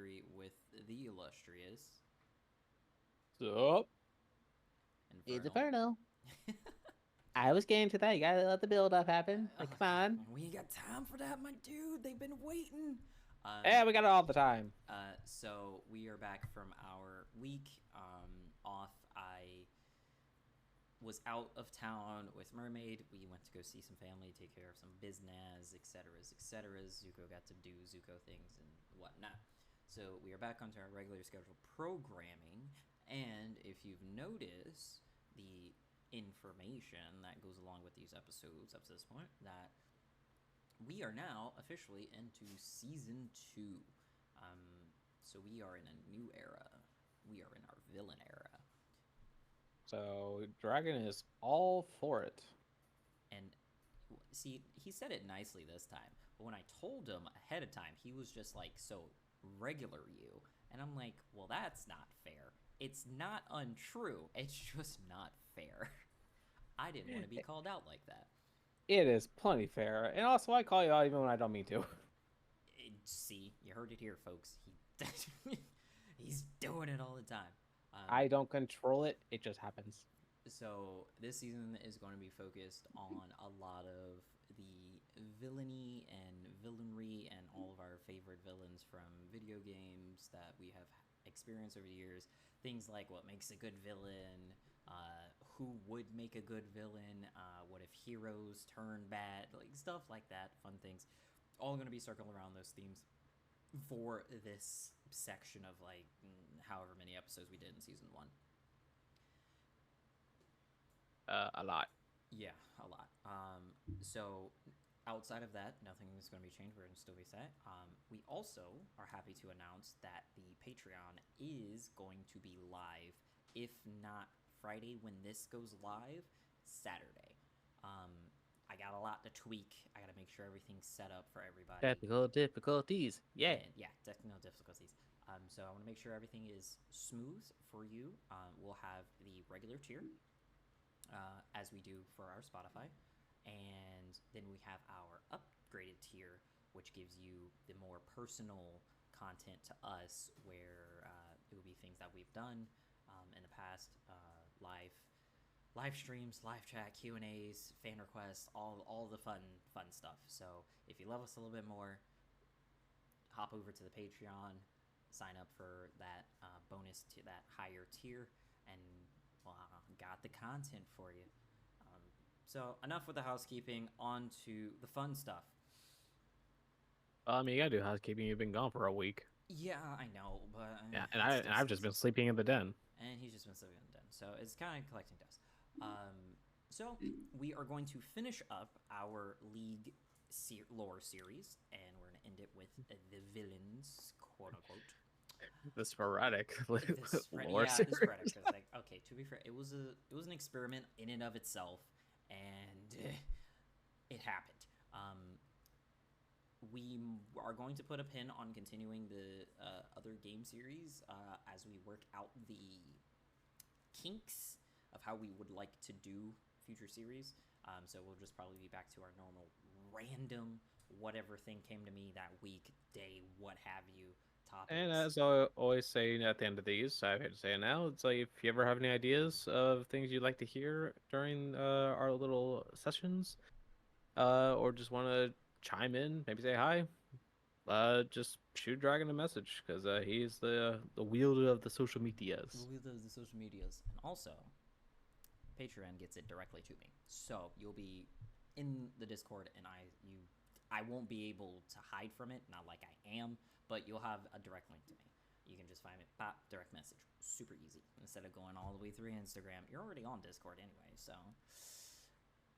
Victory with the illustrious So, It's Infernal. Inferno. I was getting to that. You gotta let the build up happen. Like, come on. We ain't got time for that, my dude. They've been waiting. yeah, we got it all the time. So we are back from our week off. I was out of town with Mermaid. We went to go see some family, take care of some business, etc., etc. Zuko got to do Zuko things and whatnot. So we are back onto our regular scheduled programming. And if you've noticed the information that goes along with these episodes up to this point, that we are now officially into season 2. So we are in a new era. We are in our villain era. So Dragon is all for it. And see, he said it nicely this time, but when I told him ahead of time, he was just like, so regular you. And I'm like, well, that's not fair. It's not untrue. It's just not fair. I didn't want to be called out like that. It is plenty fair, and also I call you out even when I don't mean to. See, you heard it here, folks. He's doing it all the time. I don't control it; it just happens. So this season is going to be focused on a lot of the villainy and villainry and all of our favorite villains from video games that we have experienced over the years. Things like what makes a good villain, who would make a good villain, what if heroes turn bad, like stuff like that, fun things. All going to be circled around those themes for this section of like however many episodes we did in season 1. A lot. Yeah, a lot. So outside of that, nothing is going to be changed. We're going to still be set. We also are happy to announce that the Patreon is going to be live, if not Friday when this goes live, Saturday. I got a lot to tweak. I got to make sure everything's set up for everybody. Technical difficulties. Yeah. And yeah, technical difficulties. So I want to make sure everything is smooth for you. We'll have the regular tier, as we do for our Spotify. And then we have our upgraded tier, which gives you the more personal content to us, where it will be things that we've done in the past, live streams, live chat, Q&As, fan requests, all the fun stuff. So if you love us a little bit more, hop over to the Patreon, sign up for that bonus to that higher tier, and got the content for you. So enough with the housekeeping. On to the fun stuff. I mean, you gotta do housekeeping. You've been gone for a week. Yeah, I know, but Yeah, and I've just been sleeping in the den. And he's just been sleeping in the den, so it's kind of collecting dust. So we are going to finish up our League lore series, and we're going to end it with the villains, quote unquote. The sporadic Yeah, lore the series. sporadic. Like, okay, to be fair, it was an experiment in and of itself, and it happened. We are going to put a pin on continuing the other game series as we work out the kinks of how we would like to do future series. So we'll just probably be back to our normal random whatever thing came to me that week, day, what have you, topics. And as I always say at the end of these, I hate to say it now, it's like if you ever have any ideas of things you'd like to hear during our little sessions, or just want to chime in, maybe say hi, just shoot Dragon a message because he's the wielder of the social medias. The social medias, and also Patreon gets it directly to me, so you'll be in the Discord, and I won't be able to hide from it, not like I am, but you'll have a direct link to me. You can just find me, pop, direct message, super easy. Instead of going all the way through Instagram, you're already on Discord anyway, so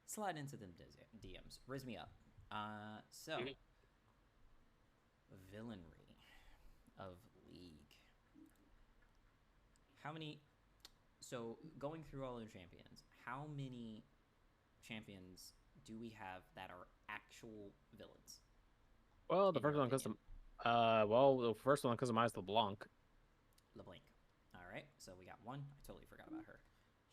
slide into them DMs, riz me up. So villainry of League. How many? So going through all the champions, how many champions do we have that are actual villains? Well, the In first your one opinion? the first one customized LeBlanc. LeBlanc. All right, so we got one. I totally forgot about her.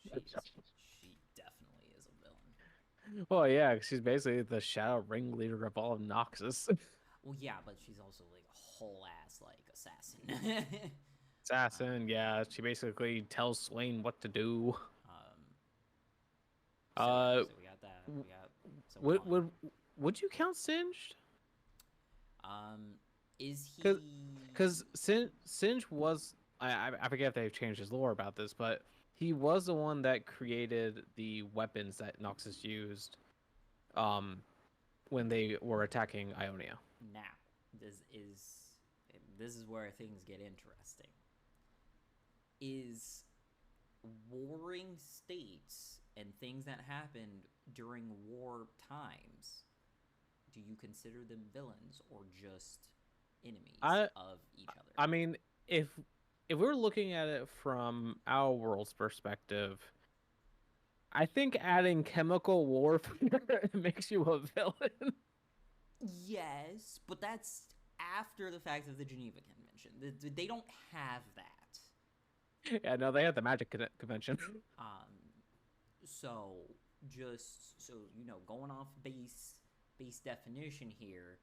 She definitely is a villain. Well, yeah, she's basically the shadow ringleader of all of Noxus. Well, yeah, but she's also like a whole ass like assassin. Assassin, yeah, she basically tells Swain what to do. So, yeah, so we got that. We got Would someone. would you count Singed? Is he? Because Singe was I forget if they've changed his lore about this, but he was the one that created the weapons that Noxus used, when they were attacking Ionia. Now, this is where things get interesting. Is warring states and things that happened during war times, do you consider them villains or just enemies of each other? I mean, if we're looking at it from our world's perspective, I think adding chemical warfare makes you a villain. Yes, but that's after the fact of the Geneva Convention. They don't have that. Yeah, no, they had the Magic Convention. So just so you know, going off base definition here,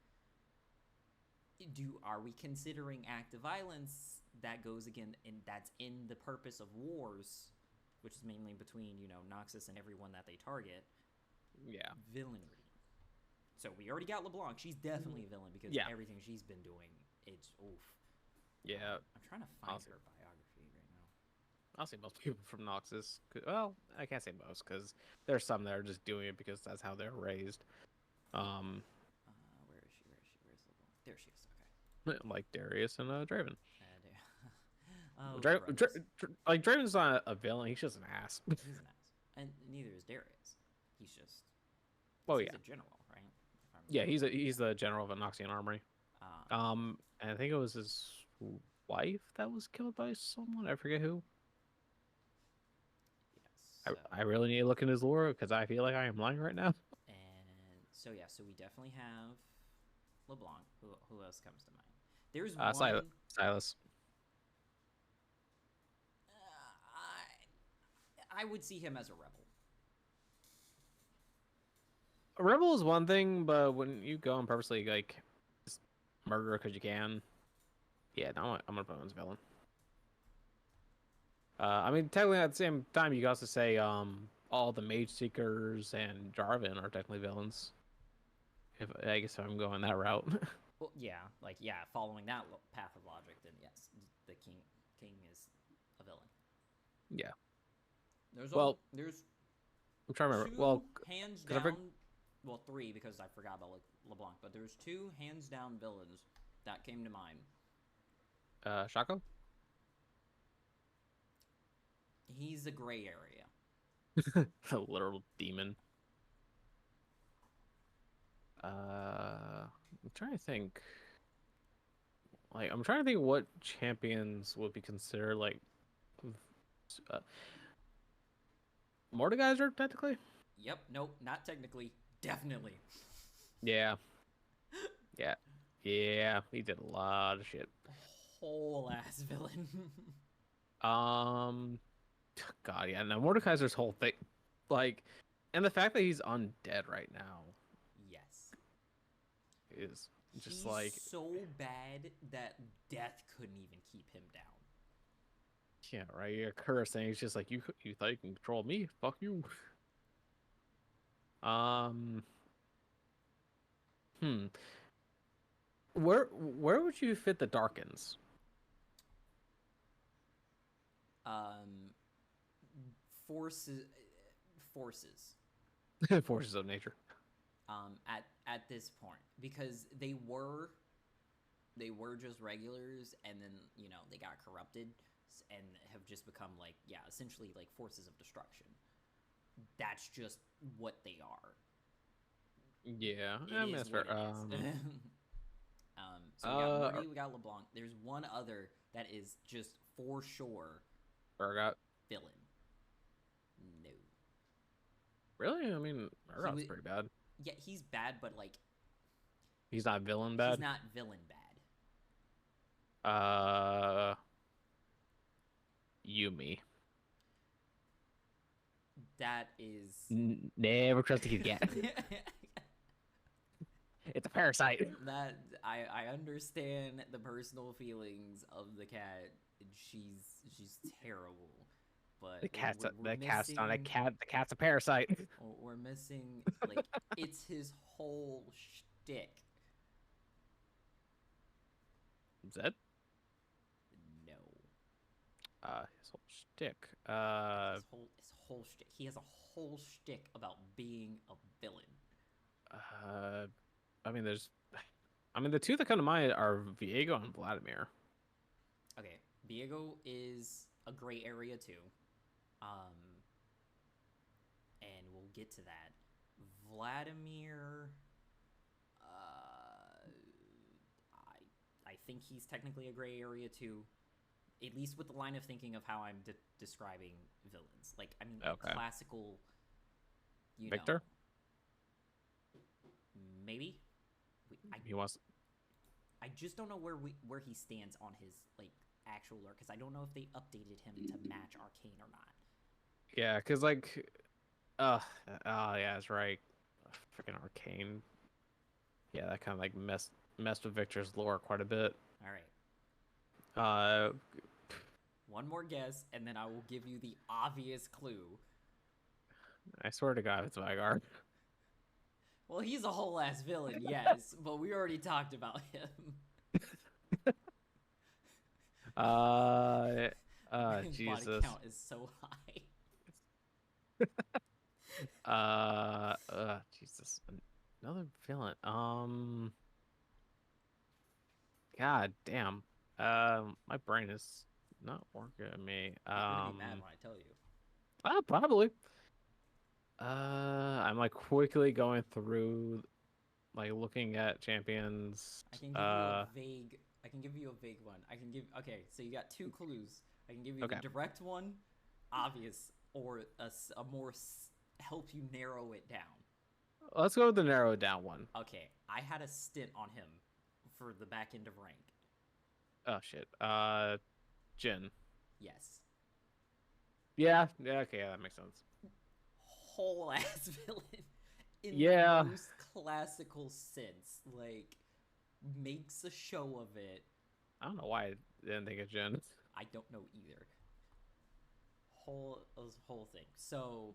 are we considering active violence that goes again, and that's in the purpose of wars, which is mainly between, you know, Noxus and everyone that they target? Yeah. Villainry. So we already got LeBlanc. She's definitely a villain because everything she's been doing, it's oof. Yeah. I'm trying to find her biography right now. I'll say most people from Noxus. Well, I can't say most because there's some that are just doing it because that's how they're raised. Where is she? Where's LeBlanc? There she is. Okay. Like Darius and Draven. Oh, like Draven's not a villain. He's just an ass. He's an ass, and neither is Darius. He's just. Oh he's yeah. a general, right? Yeah, he's the general of a Noxian armory. And I think it was his wife that was killed by someone. I forget who. Yes. I really need to look in his lore because I feel like I am lying right now. And so yeah, so we definitely have LeBlanc. Who else comes to mind? There's one. Silas. I would see him as a rebel. A rebel is one thing, but when you go and purposely like just murder because you can, yeah, no, I'm gonna put him as a villain. I mean, technically at the same time, you can also say all the Mage Seekers and Jarvan are technically villains. I guess if I'm going that route. Well, yeah, following that path of logic, then yes, the king is a villain. Yeah. There's I'm trying to remember. Two hands down. Well, three because I forgot about LeBlanc, but there's two hands down villains that came to mind. Shaco? He's a gray area. A literal demon. I'm trying to think. Like, I'm trying to think what champions would be considered like. Mordekaiser, technically. Yep. Nope. Not technically. Definitely. Yeah. Yeah. He did a lot of shit. Whole ass villain. God, yeah. Now Mordekaiser's whole thing, like, and the fact that he's undead right now. Yes. Is just he's like so bad that death couldn't even keep him down. Yeah, right. You're cursing. He's just like you thought you can control me? Fuck you. Where would you fit the Darkins? Forces. Forces of nature. At this point, because they were just regulars, and then they got corrupted and have just become essentially like forces of destruction. That's just what they are. Yeah, I mean, that's fair. So we got Murray, we got LeBlanc. There's one other that is just for sure Urgot villain. No. Really? I mean, Urgot's pretty bad. Yeah, he's bad, but he's not villain bad. He's not villain bad. Yuumi. That is never trust a kid again. It's a parasite. That I understand the personal feelings of the cat. She's terrible, but The cat's we're the cat's not a missing. cat. The cat's a parasite. We're missing like it's his whole shtick. Is that No, his whole shtick? his whole shtick. He has a whole shtick about being a villain. I mean, the two that come to mind are Viego and Vladimir. Okay, Viego is a gray area too, and we'll get to that. Vladimir, I think he's technically a gray area too, at least with the line of thinking of how I'm describing villains. Like, I mean, Okay. classical. Victor? Maybe. He wants. I just don't know where he stands on his like actual lore, because I don't know if they updated him to match Arcane or not. Yeah, because like, yeah, that's right. Freaking Arcane. Yeah, that kind of like messed with Victor's lore quite a bit. All right. Uh, One more guess, and then I will give you the obvious clue. I swear to God, it's Vygar. Well, he's a whole ass villain, yes, but we already talked about him. His Jesus. body count is so high. Jesus. Another villain. God damn. My brain is not working at me. You're gonna be mad when I tell you. Probably. I'm like quickly going through, like looking at champions. I can give you a vague one. Okay, so you got two clues. I can give you the direct one, obvious, or a more help you narrow it down. Let's go with the narrow it down one. Okay, I had a stint on him for the back end of rank. Oh shit. Jin. Yes. Yeah. Okay. Yeah, that makes sense. Whole ass villain in Yeah. the most classical sense. Like, makes a show of it. I don't know why I didn't think of Jin. I don't know either. Whole thing. So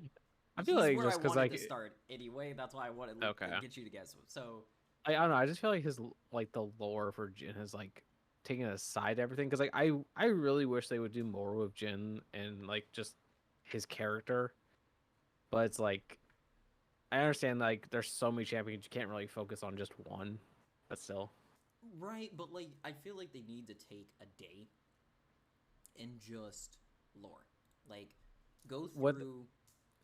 I feel he's like where just I because wanted like to start anyway. That's why I wanted to get you to guess. So I don't know. I just feel like his like the lore for Jin has like taken aside everything because like I really wish they would do more with Jin and like just his character, but it's like I understand like there's so many champions you can't really focus on just one, but still. right, but like I feel like they need to take a day and just lore, like go through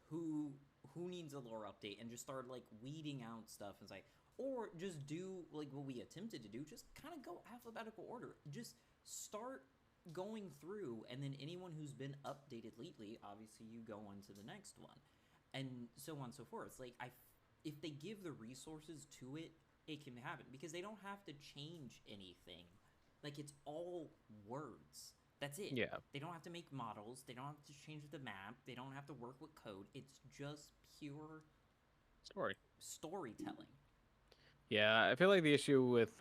who needs a lore update and just start like weeding out stuff and like, or just do like what we attempted to do, just kind of go alphabetical order, just start going through, and then anyone who's been updated lately, obviously you go on to the next one, and so on and so forth. It's like if they give the resources to it, it can happen because they don't have to change anything. Like, it's all words. That's it. Yeah. They don't have to make models. They don't have to change the map. They don't have to work with code. It's just pure storytelling. Yeah, I feel like the issue with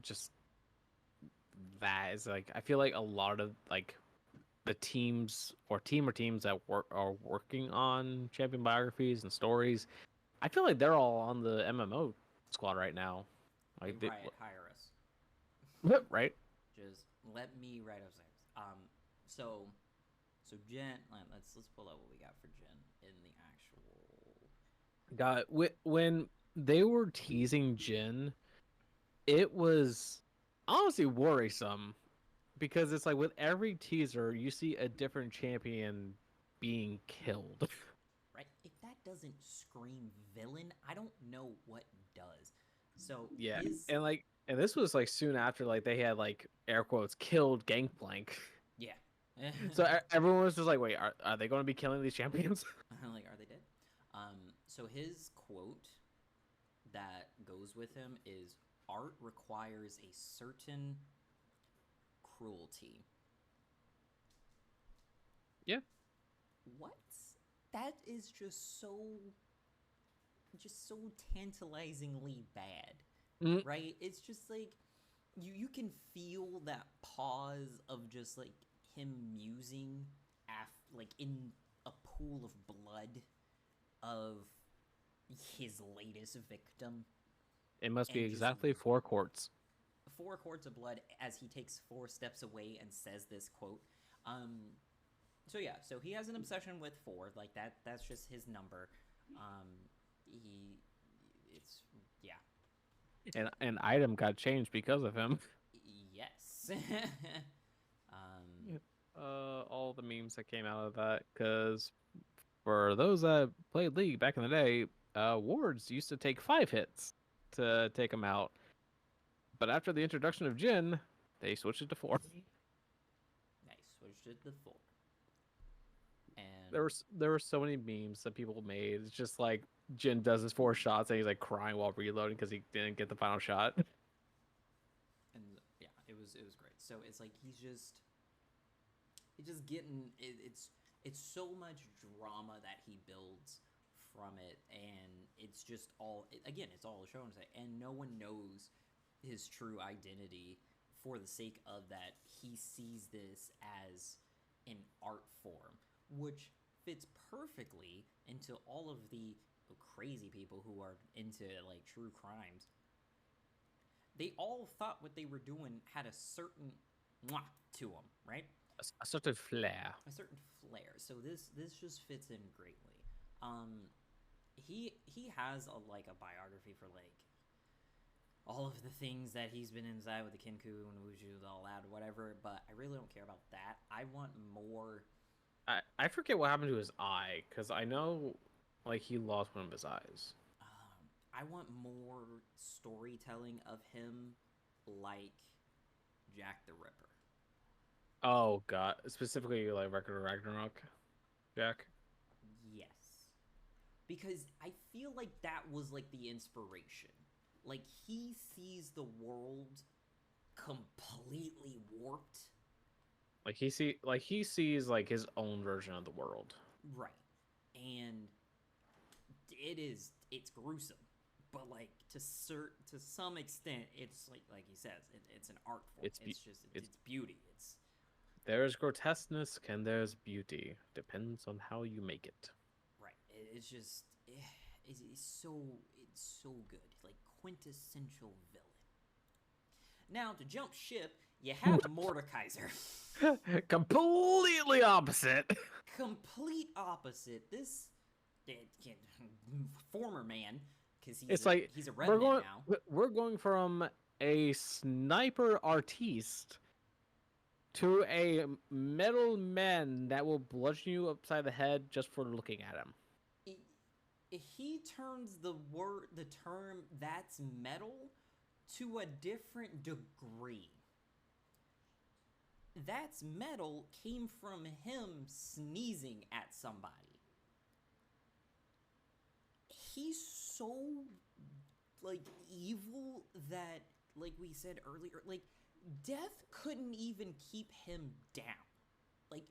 just that is like I feel like a lot of like the teams or teams that are working on champion biographies and stories, I feel like they're all on the MMO squad right now. Like they hire us. Right? Just let me write up things. So Jin, let's pull out what we got for Jin in the actual. When they were teasing Jin, it was honestly worrisome because it's like with every teaser you see a different champion being killed. Right? If that doesn't scream villain, I don't know what does. So yeah, and this was like soon after like they had like air quotes killed Gangplank. Yeah. So everyone was just like, wait, are they going to be killing these champions? Like, are they dead? So his quote that goes with him is, "Art requires a certain cruelty." Yeah. What? That is just so just so tantalizingly bad, Mm. right? It's just like you can feel that pause of just like him musing like in a pool of blood of his latest victim, It must be and just exactly 4 quarts. 4 quarts of blood as he takes 4 steps away and says this quote. So yeah, so he has an obsession with 4, like that's just his number. He it's yeah. And an item got changed because of him. Yes. Yeah. All the memes that came out of that, because for those that played League back in the day, wards used to take 5 hits to take them out. But after the introduction of Jin, they switched it to 4. Nice. Switched it to 4. And There were so many memes that people made. It's just like Jin does his 4 shots and he's like crying while reloading because he didn't get the final shot. and yeah, it was great. So it's like he's just getting it's so much drama that he builds from it, and it's just all again, it's all shown to say, and no one knows his true identity for the sake of that. He sees this as an art form, which fits perfectly into all of the crazy people who are into like true crimes. They all thought what they were doing had a certain mwah to them, right? A sort of flair. A certain flair. So this just fits in greatly. He has a biography for like all of the things that he's been inside with the Kinku and Wuju, all that, whatever. But I really don't care about that. I want more. I forget what happened to his eye, because I know like he lost one of his eyes. I want more storytelling of him, like Jack the Ripper. Oh god, specifically like Record of Ragnarok, Jack. Yes. Because I feel like that was like the inspiration. Like he sees the world completely warped. Like he sees like his own version of the world. Right. And it's gruesome. But like to some extent, it's like he says, it's an art form. It's beauty. There's grotesqueness and there's beauty. Depends on how you make it. Right. It's just it's so good. Like quintessential villain. Now to jump ship, you have Mordekaiser. Completely opposite. Complete opposite. This former man, because he's a redneck now. We're going from a sniper artiste to a metal man that will bludgeon you upside the head just for looking at him. He turns the term "that's metal" to a different degree. "That's metal" came from him sneezing at somebody. He's so like evil that, like we said earlier, like death couldn't even keep him down. Like,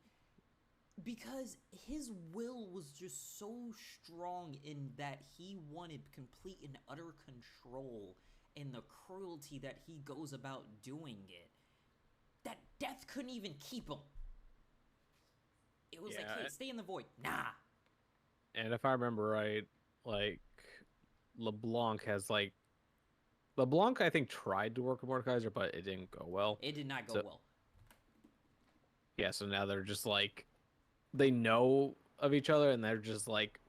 because his will was just so strong in that he wanted complete and utter control in the cruelty that he goes about doing it, that death couldn't even keep him. It was like, hey, stay in the void. Nah. And if I remember right, like LeBlanc, I think, tried to work with Mordekaiser, but it didn't go well. It did not go well. Yeah, so now they're just like, they know of each other, and they're just like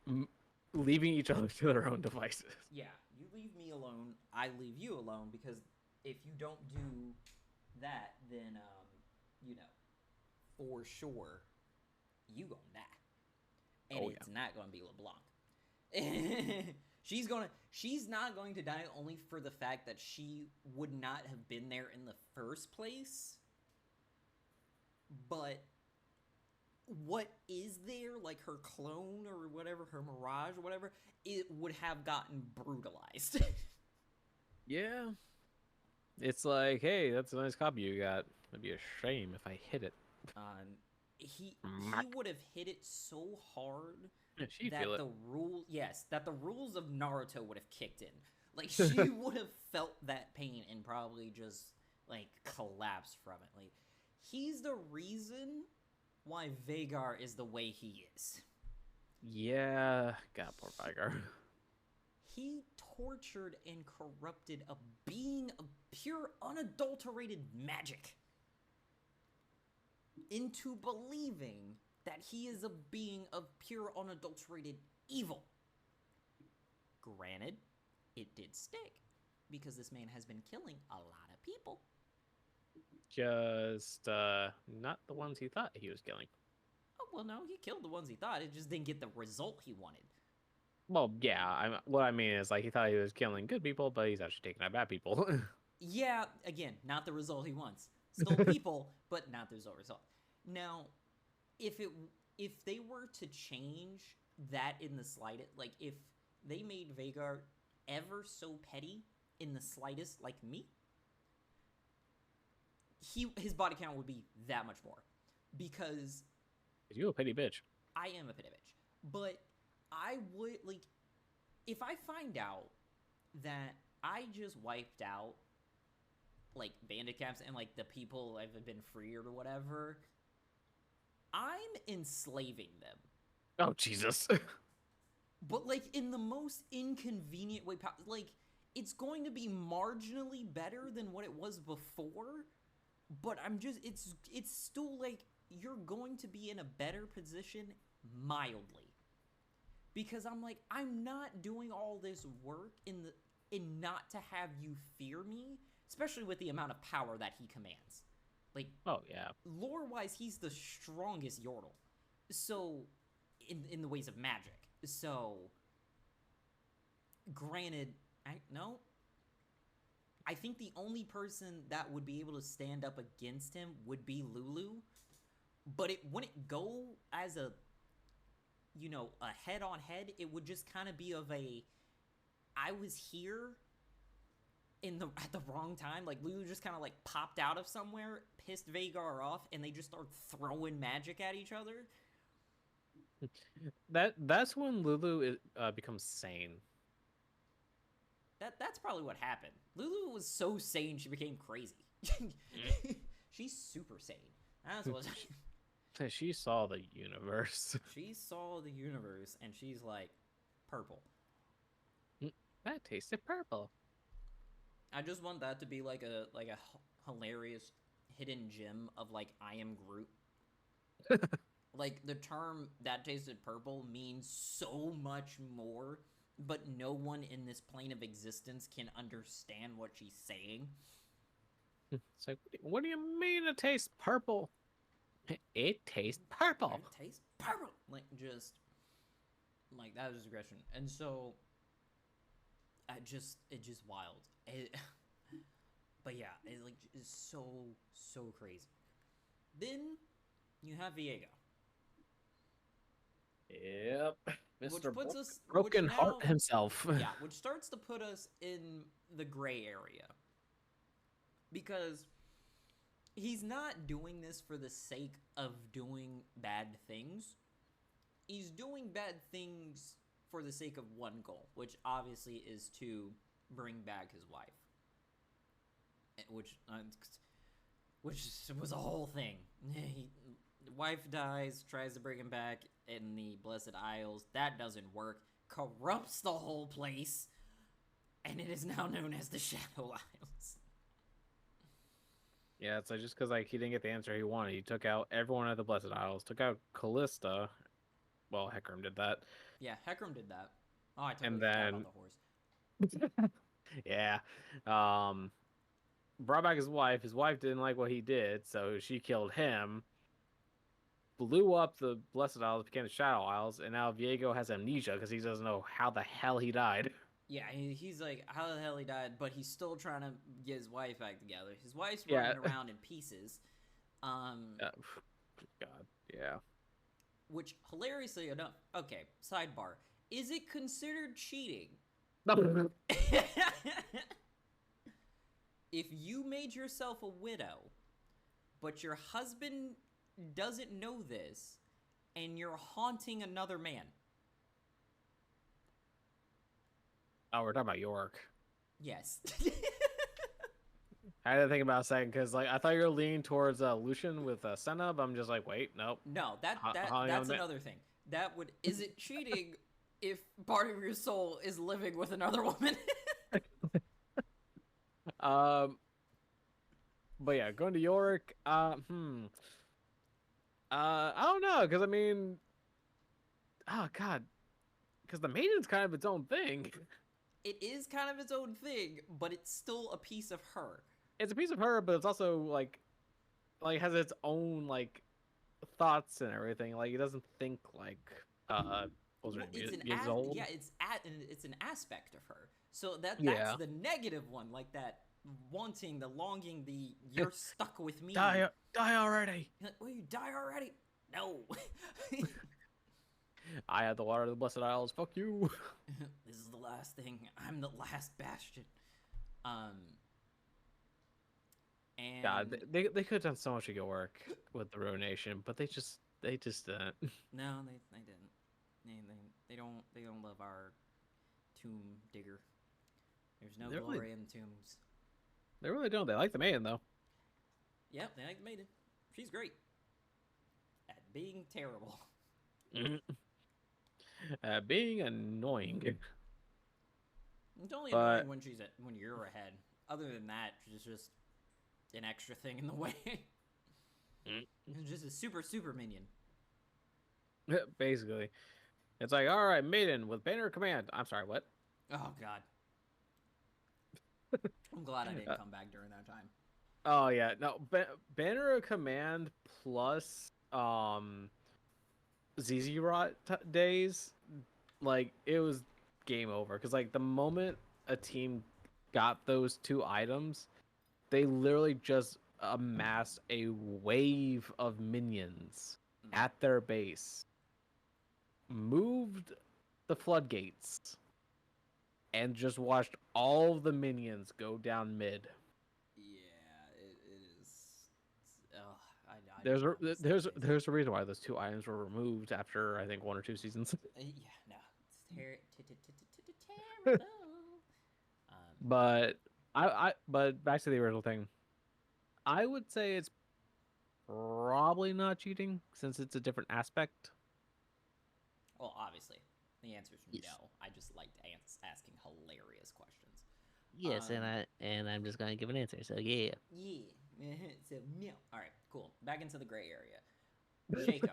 leaving each other to their own devices. Yeah, you leave me alone, I leave you alone, because if you don't do that, then, for sure, you gonna die. And it's not gonna be LeBlanc. She's not going to die only for the fact that she would not have been there in the first place. But what is there, like her clone or whatever, her mirage or whatever, it would have gotten brutalized. Yeah. It's like, hey, that's a nice copy you got. It'd be a shame if I hit it. He would have hit it so hard She that feel it. the that the rules of Naruto would have kicked in. Like she would have felt that pain and probably just like collapsed from it. Like he's the reason why Vagar is the way he is. Yeah, God, poor Vigar. He tortured and corrupted a being of pure unadulterated magic into believing that he is a being of pure unadulterated evil. Granted, it did stick because this man has been killing a lot of people. Just not the ones he thought he was killing. Oh, well, no, he killed the ones he thought. It just didn't get the result he wanted. Well, yeah. What I mean is, like, he thought he was killing good people, but he's actually taking out bad people. Yeah, again, not the result he wants. Still people, but not the result. Now, if they were to change that in the slightest, like if they made Vagar ever so petty in the slightest, like me, his body count would be that much more, because You a petty bitch. I am a petty bitch. But I would like if I find out that I just wiped out like bandit camps and like the people have been freed or whatever, I'm enslaving them. Oh Jesus. But like in the most inconvenient way like it's going to be marginally better than what it was before, but I'm just it's still like you're going to be in a better position mildly. Because I'm like, I'm not doing all this work in not to have you fear me, especially with the amount of power that he commands. Like, Oh yeah. lore-wise, he's the strongest Yordle. So, in the ways of magic. So, granted, I think the only person that would be able to stand up against him would be Lulu. But it wouldn't go as a head-on-head. It would just kind of be of a, I was here at the wrong time. Like, Lulu just kind of, like, popped out of somewhere, pissed Vagar off, and they just start throwing magic at each other. That's when Lulu becomes sane. That's probably what happened. Lulu was so sane, she became crazy. She's super sane. That's what She saw the universe. she saw the universe, and she's like, purple. That tasted purple. I just want that to be like a hilarious hidden gem of like I am Groot. Like the term "that tasted purple" means so much more, but no one in this plane of existence can understand what she's saying. It's like, what do you mean it tastes purple? It tastes purple. It tastes purple. Like just like that was aggression, and so it just wild. But yeah, it's so crazy. Then you have Viego. Yep. Which Mr. puts us Broken which Heart now- himself. Yeah, which starts to put us in the gray area. Because he's not doing this for the sake of doing bad things. He's doing bad things for the sake of one goal, which obviously is to bring back his wife. Which was a whole thing. Wife dies, tries to bring him back in the Blessed Isles. That doesn't work. Corrupts the whole place. And it is now known as the Shadow Isles. Yeah, it's like just because like he didn't get the answer he wanted. He took out everyone at the Blessed Isles. Took out Callista. Well, Hecarim did that. Yeah, Hecarim did that. Oh, I totally And forgot then- about the horse. Yeah. Brought back his wife. His wife didn't like what he did, so she killed him. Blew up the Blessed Isles, became the Shadow Isles, and now Viego has amnesia because he doesn't know how the hell he died. Yeah, he's like, how the hell he died, but he's still trying to get his wife back together. His wife's Yeah. running around in pieces. God, yeah. Which, hilariously enough, okay, sidebar. Is it considered cheating? If you made yourself a widow, but your husband doesn't know this, and you're haunting another man. Oh, we're talking about York. Yes. I had to think about a second because like I thought you were leaning towards Lucian with Senna, but I'm just like, wait, nope. No, that's on that. another thing. Is it cheating if part of your soul is living with another woman? But yeah, going to York. I don't know, because I mean, oh god, because the maiden's kind of its own thing. It is kind of its own thing, but it's still a piece of her. It's a piece of her, but it's also like has its own like thoughts and everything. Like it doesn't think like what was her Well, name? it's Years old? yeah, it's an aspect of her. So that's Yeah. the negative one, like that wanting, the longing, the you're stuck with me. Die already. You're like, will you die already? No. I had the water of the Blessed Isles. Fuck you. This is the last thing. I'm the last bastion. And God, they could have done so much good work with the Ruination, but they just didn't. no, they didn't. They don't love our tomb digger. There's no They really- glory in tombs. They really don't. They like the maiden though. Yep, they like the maiden. She's great at being terrible. Being annoying. It's only But- annoying when you're ahead. Other than that, she's just an extra thing in the way. It's just a super minion. Basically, it's like, all right, maiden with banner of command. I'm sorry, what? Oh god. I'm glad I didn't come back during that time. Oh yeah, no, banner of command plus ZZ Rot days, like it was game over. Because like the moment a team got those two items, they literally just amassed a wave of minions at their base, moved the floodgates, and just watched all of the minions go down mid. Yeah, it is. I There's don't know, there's it's there's a reason why those two items were removed after I think 1 or 2 seasons. yeah, no, it's terrible. But but back to the original thing. I would say it's probably not cheating since it's a different aspect. Well, obviously, the answer is Yes. no. I just liked asking hilarious questions. Yes, and I'm just gonna give an answer. So yeah. Yeah. So no. All right, cool. Back into the gray area. Shaco.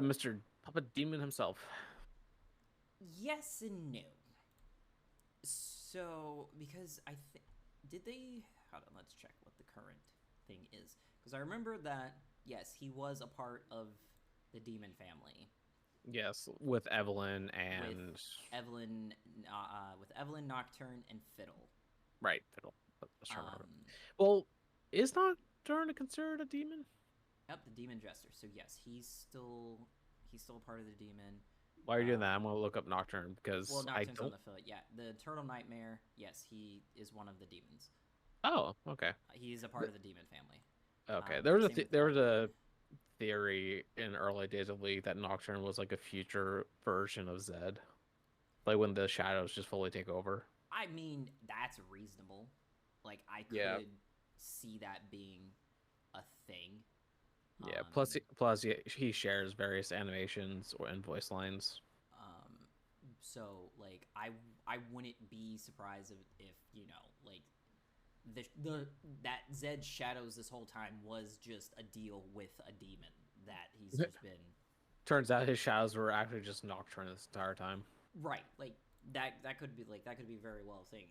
Mr. Puppet Demon himself. Yes and no. So, because I think did they? Hold on, let's check what the current thing is. Because I remember that yes, he was a part of the demon family. Yes, with Evelyn and With Evelyn, Nocturne, and Fiddle. right, Fiddle. Let's try to remember. Um, Well, is Nocturne considered a demon? Yep, the demon jester. So yes, he's still a part of the demon. While you're doing that, I'm gonna look up Nocturne because Well, I Nocturne's on don't. the affiliate. Yeah, the Eternal Nightmare. Yes, he is one of the demons. Oh, okay, He's a part of the demon family. okay. There was same with there was a theory in early days of League that Nocturne was like a future version of Zed, like when the shadows just fully take over. I mean, that's reasonable. Like, I could Yeah. see that being a thing. Yeah. Um, Plus, he shares various animations and voice lines. So like, I wouldn't be surprised if you know, like, that Zed Shadows this whole time was just a deal with a demon that he's just been. Turns out his shadows were actually just Nocturne this entire time. Right, like that could be very well a thing.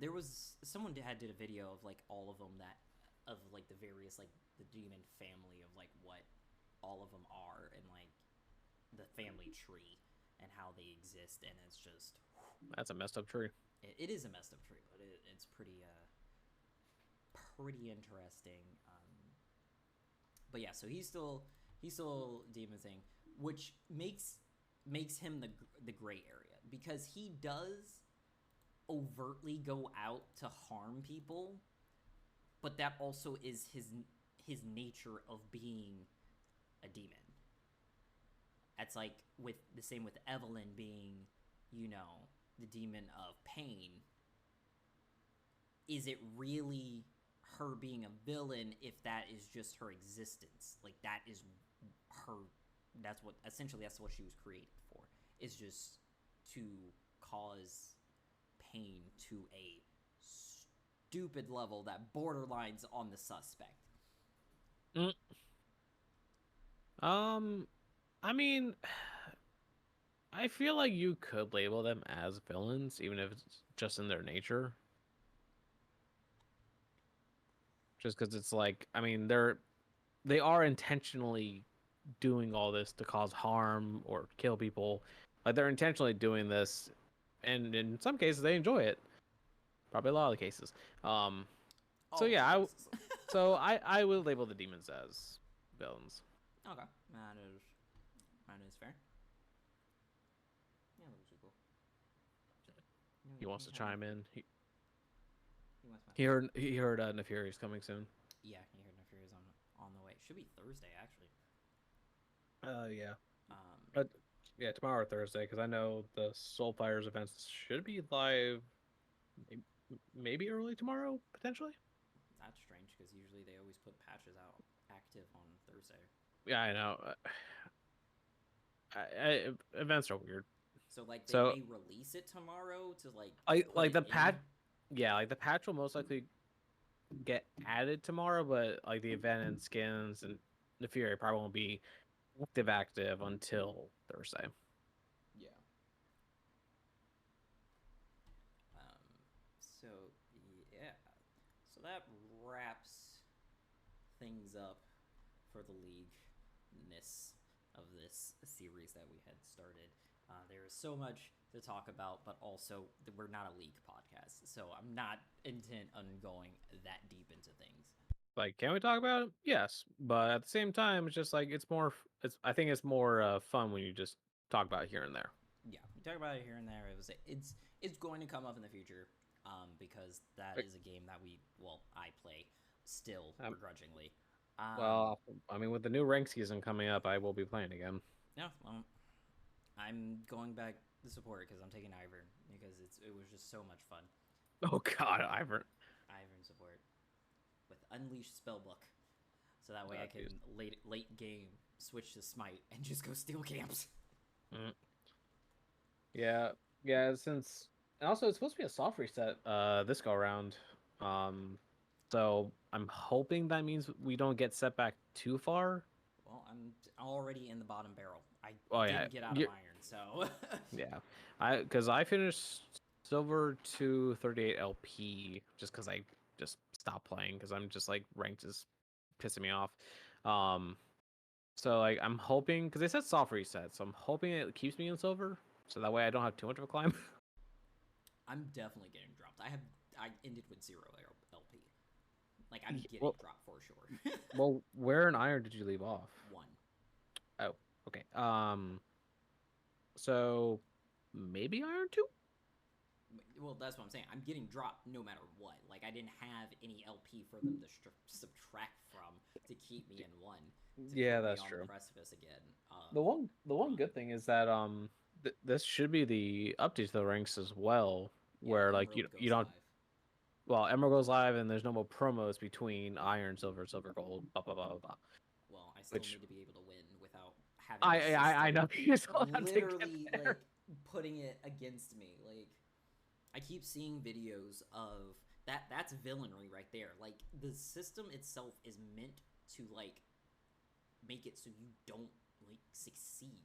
There was someone did a video of like all of them of like the various like the demon family of like what all of them are and like the family tree and how they exist, and it's just That's a messed up tree. it is a messed up tree, but it's pretty interesting. But yeah, so he's still demon thing, which makes him the gray area because he does overtly go out to harm people, but that also is his nature of being a demon. That's like with Evelyn being the demon of pain, is it really her being a villain if that is just her existence? Like, that is her. That's what she was created for. Is just to cause pain to a stupid level that borderlines on the suspect. I mean, I feel like you could label them as villains, even if it's just in their nature. Just because it's like, I mean, they are intentionally doing all this to cause harm or kill people. Like, they're intentionally doing this, and in some cases they enjoy it. Probably a lot of the cases. So yeah, I would label the demons as villains. Okay, that is fair. Yeah, that was cool. He wants to chime in. He wants He heard Nefarious coming soon. Yeah, he heard Nefarious on the way. Should be Thursday, actually. Yeah. But yeah, tomorrow or Thursday, because I know the Soulfires events should be live. Maybe early tomorrow, potentially. That's strange because usually they always put patches out active on Thursday. Yeah, I know. Events are weird. So like they may release it tomorrow to like the patch. Yeah, like the patch will most likely get added tomorrow, but like the event and skins and the Fury probably won't be active until Thursday. Yeah. So yeah. So that wraps things up for the league-ness of this series that we had started. There is so much to talk about, but also we're not a league podcast, so I'm not intent on going that deep into things. Like, can we talk about it? Yes, but at the same time, it's just like I think it's more fun when you just talk about it here and there. Yeah, we talk about it here and there. It's going to come up in the future, because that is a game that I play still begrudgingly. Well, I mean, with the new rank season coming up, I will be playing again. Yeah, well, I'm going back to support because I'm taking Ivern because it was just so much fun. Oh God, Ivern support with Unleashed Spellbook, so that way I can late game switch to Smite and just go steal camps. Yeah. Since also it's supposed to be a soft reset this go around, so I'm hoping that means we don't get set back too far. Well, I'm already in the bottom barrel. I didn't get out of Iron, so yeah, because I finished Silver 238 LP just because I just stopped playing because I'm just like ranked is pissing me off. So like I'm hoping because they said soft reset, so I'm hoping it keeps me in Silver, so that way I don't have too much of a climb. I'm definitely getting dropped. I ended with 0 LP. Like I'm getting dropped for sure. Well, where in Iron did you leave off? 1. Oh, okay. So maybe Iron 2? Well, that's what I'm saying. I'm getting dropped no matter what. Like I didn't have any LP for them to subtract from to keep me in 1. Yeah, that's true. The precipice again. The one good thing is that this should be the update to the ranks as well, where like you don't. Live. Well, Emerald goes live, and there's no more promos between Iron, Silver, Silver, Gold, blah blah blah blah. Well, I still need to be able to win without having. I know. Literally, like putting it against me. Like I keep seeing videos of that. That's villainry right there. Like the system itself is meant to like make it so you don't like succeed.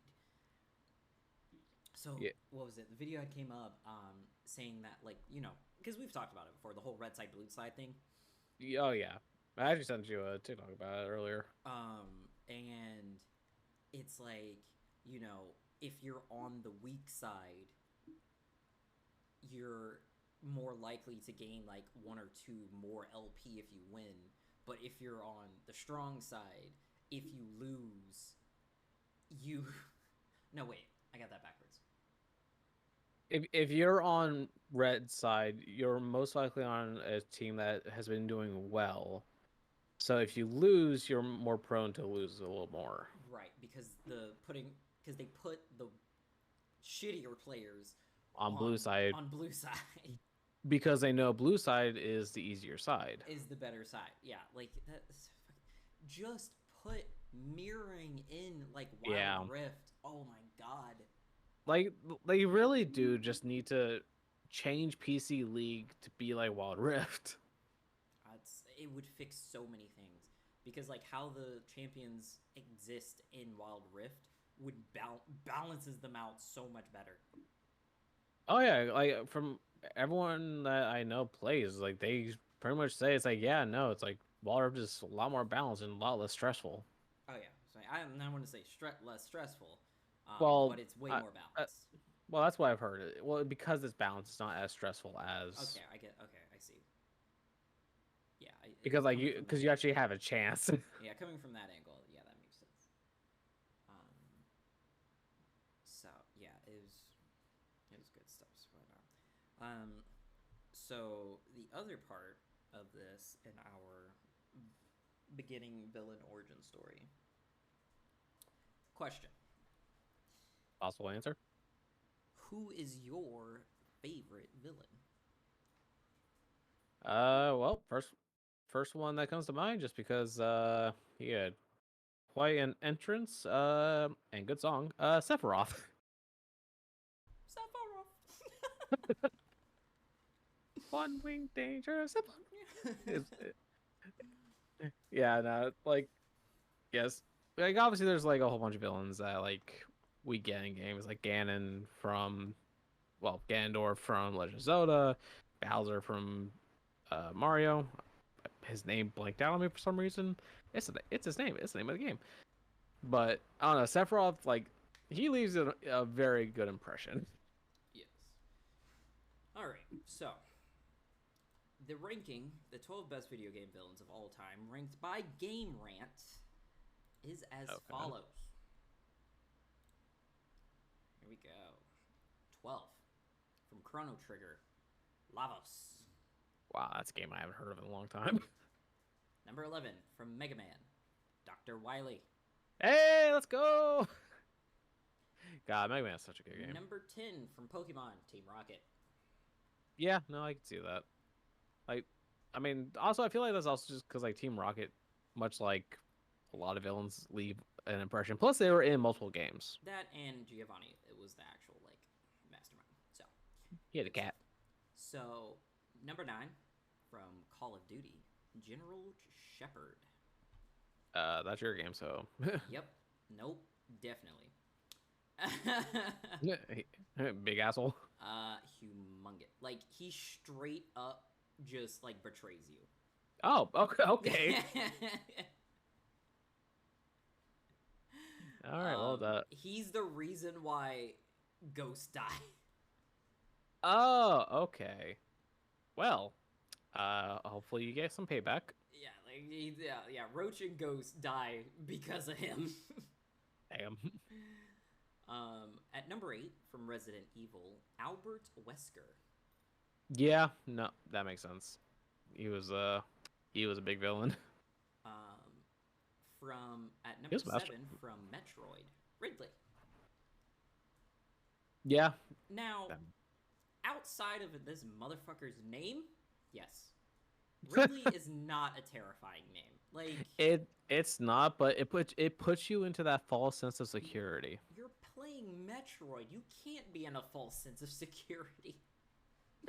So what was it? The video had came up saying that like because we've talked about it before, the whole red side blue side thing. Oh yeah, I actually sent you a TikTok about it earlier. And it's like if you're on the weak side, you're more likely to gain like 1 or 2 more LP if you win. But if you're on the strong side, if you lose, no wait, I got that backwards. If you're on red side, you're most likely on a team that has been doing well. So if you lose, you're more prone to lose a little more. Right, because they put the shittier players on blue side On blue side because they know blue side is the easier side. is the better side. Yeah, like just put mirroring in like Wild Yeah. Rift. Oh my god. Like they really do just need to change PC League to be like Wild Rift. It would fix so many things because like how the champions exist in Wild Rift would balances them out so much better. Oh yeah, like from everyone that I know plays, like they pretty much say it's like, yeah, no, it's like Wild Rift is a lot more balanced and a lot less stressful. Oh yeah, so I'm not want to say less stressful, Well, but it's way more uh, balanced. well, that's what I've heard. Well, because it's balanced, it's not as stressful as. Okay, I get. Okay, I see. Yeah, Because like coming from because that you actually have a chance. yeah, coming from that angle, yeah, that makes sense. So yeah, it was good stuff. So the other part of this in our beginning villain origin story. Question: Possible answer. Who is your favorite villain? Well, first one that comes to mind, just because he had quite an entrance, and good song. Sephiroth. Sephiroth. One wing danger, Sephiroth. Yeah, no, like, yes, like obviously there's like a whole bunch of villains that like we get in games, like Ganon from, well, Ganondorf from Legend of Zelda, Bowser from Mario. His name blanked out on me for some reason. It's his name. It's the name of the game. But I don't know, Sephiroth, like, he leaves a very good impression. Yes. All right. So the ranking, the 12 best video game villains of all time, ranked by Game Rant, is as follows. Here we go. 12 from Chrono Trigger, Lavos. Wow, that's a game I haven't heard of in a long time. Number 11 from Mega Man, Dr. Wily. Hey, let's go! God, Mega Man is such a good game. Number 10 from Pokemon, Team Rocket. Yeah, no, I can see that. Like, I mean, also I feel like that's also just because like Team Rocket, much like a lot of villains, leave an impression. Plus, they were in multiple games. That and Giovanni, it was the actual like mastermind. So He had a cat. So number 9 from Call of Duty, General Shepard. That's your game, so. Yep. Nope. Definitely. Big asshole. Humongous. Like he straight up just like betrays you. Oh, okay. Okay. All right. Well, that. He's the reason why ghosts die. Oh, okay. Well, hopefully you get some payback. Yeah, like yeah. Roach and Ghost die because of him. Damn. At number 8 from Resident Evil, Albert Wesker. Yeah, no, that makes sense. He was a big villain. From at number 7 from Metroid, Ridley. Yeah. Now, outside of this motherfucker's name, yes, Ridley is not a terrifying name. Like it's not, but it puts you into that false sense of security. You're playing Metroid. You can't be in a false sense of security.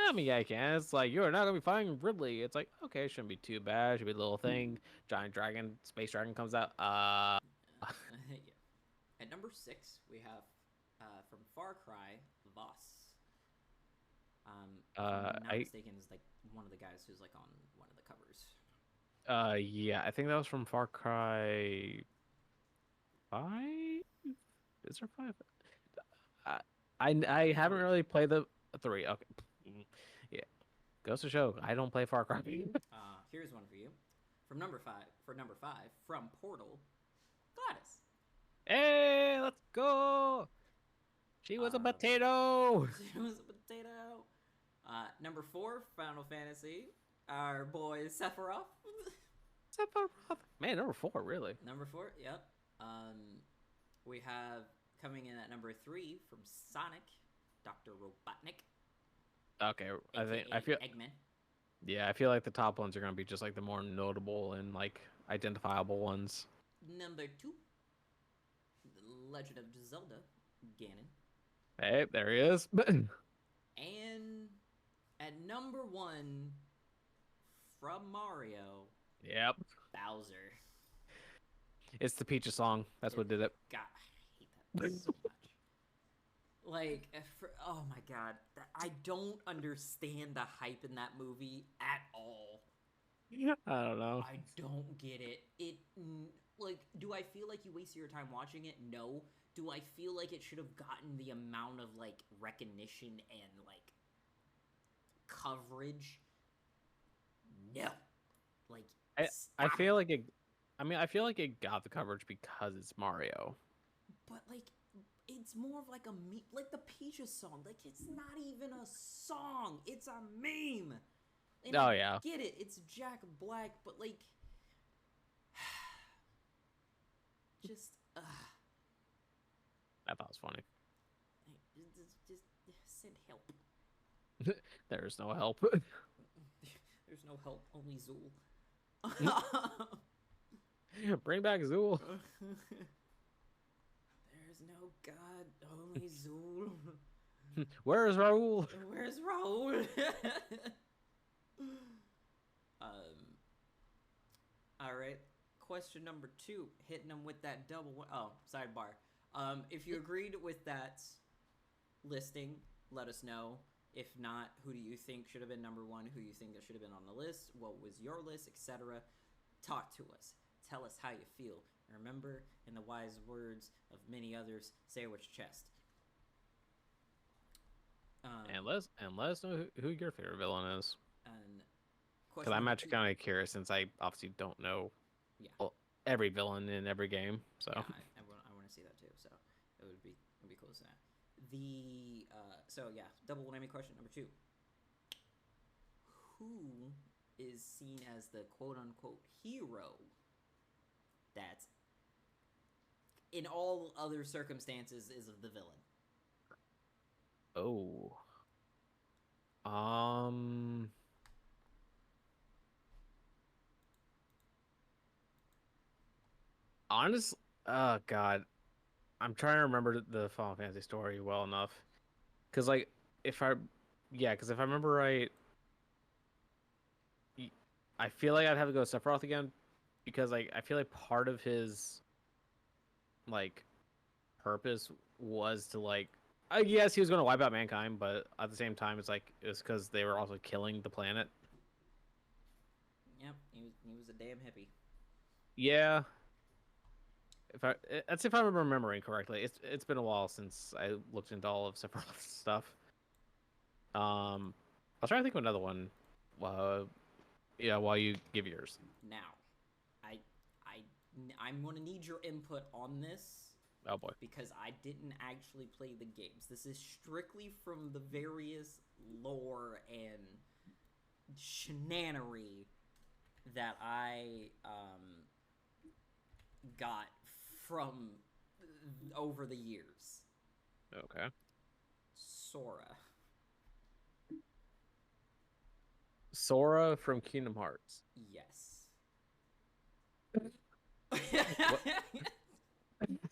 I mean, yeah, I can. It's like, you're not gonna be fighting Ridley. It's like, okay, shouldn't be too bad. Should be a little thing. Giant dragon, space dragon comes out. Yeah. At number 6, we have from Far Cry, Voss. If I'm not mistaken, is like one of the guys who's like on one of the covers. Yeah, I think that was from Far Cry 5. Is there 5? I haven't really played the 3. Okay. Yeah. Goes to show, I don't play Far Cry. Here's one for you. From number 5, from Portal, Gladys. Hey, let's go! She was a potato! She was a potato. Number 4, Final Fantasy. Our boy Sephiroth. Sephiroth. Man, number 4, really? Number 4, yep. We have coming in at number 3 from Sonic, Dr. Robotnik, Okay, aka I feel Eggman. yeah, I feel like the top ones are gonna be just like the more notable and like identifiable ones. Number 2, The Legend of Zelda, Ganon. Hey, there he is. And at number 1, from Mario, Yep, Bowser. it's the Peaches song. That's what did it. God, I hate that so much. Like, oh my god, I don't understand the hype in that movie at all. I don't know. I don't get it. Like, do I feel like you wasted your time watching it? No. Do I feel like it should have gotten the amount of, like, recognition and, like, coverage? No. Like, I stop feel it. like it. I mean, I feel like it got the coverage because it's Mario. But, like, it's more of like a meme, like the Peaches song. Like, it's not even a song. It's a meme. And Oh I yeah. get it. It's Jack Black, but like, just, I thought it was funny. just send help. There's no help. There's no help. Only Zool. Bring back Zool. There's no God. Only Zool. Where's Raul? Where's Raul? All right. Question number 2, hitting them with that double. Oh, sidebar. If you agreed with that listing, let us know. If not, who do you think should have been number 1? Who you think that should have been on the list? What was your list, etc.? Talk to us. Tell us how you feel. And remember, in the wise words of many others, say it with your chest. And let us know who your favorite villain is. And Because I'm actually kind of curious, since I obviously don't know every villain in every game. So yeah, I want to see that too. So it would be close to that. So yeah, double whammy question number 2. Who is seen as the quote unquote hero that, in all other circumstances, is of the villain? Oh. Honestly, oh god, I'm trying to remember the Final Fantasy story well enough, because like if I remember right, I feel like I'd have to go Sephiroth again, because like I feel like part of his like purpose was to like, yes, he was going to wipe out mankind, but at the same time, it's because they were also killing the planet. Yep, he was a damn hippie. Yeah. That's if I'm remembering correctly. It's been a while since I looked into all of Sephiroth's stuff. I'll try to think of another one. While you give yours. Now, I'm gonna need your input on this. Oh boy. Because I didn't actually play the games. This is strictly from the various lore and shenanery that I got from over the years. Okay. Sora from Kingdom Hearts. Yes.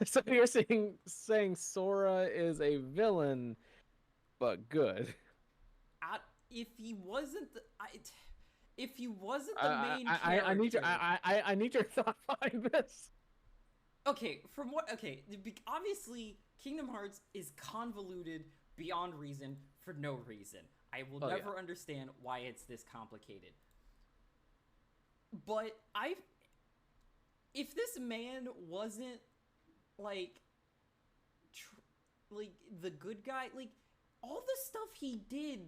So you're saying Sora is a villain, but good. If he wasn't the main character, I need your thought behind this. Okay, obviously Kingdom Hearts is convoluted beyond reason for no reason. I will never understand why it's this complicated. But if this man wasn't like the good guy, like all the stuff he did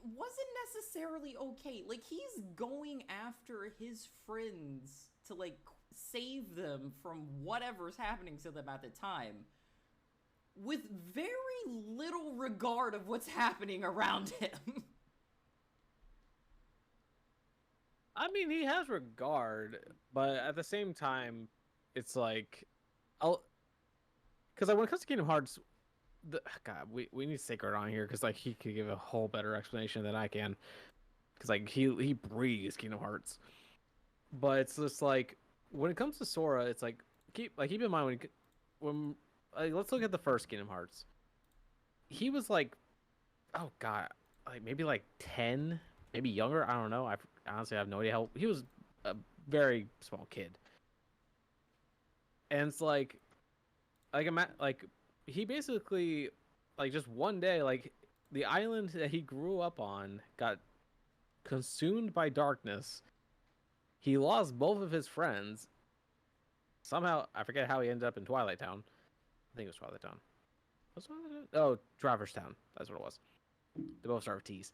wasn't necessarily okay. Like, he's going after his friends to like save them from whatever's happening to them at the time, with very little regard of what's happening around him. I mean, he has regard, but at the same time, it's like, because like when it comes to Kingdom Hearts, God, we need Sacred on here because like he could give a whole better explanation than I can. Because like he breathes Kingdom Hearts, but it's just like when it comes to Sora, it's like keep in mind when like, let's look at the first Kingdom Hearts. He was like, oh God, like maybe like 10, maybe younger. I don't know. I honestly have no idea how he was a very small kid, and it's like he basically like just one day like the island that he grew up on got consumed by darkness. He lost both of his friends. Somehow, I forget how he ended up in Twilight Town. I think it was Twilight Town. Was Twilight Town? Oh, Traverse Town. That's what it was. They both start with T's.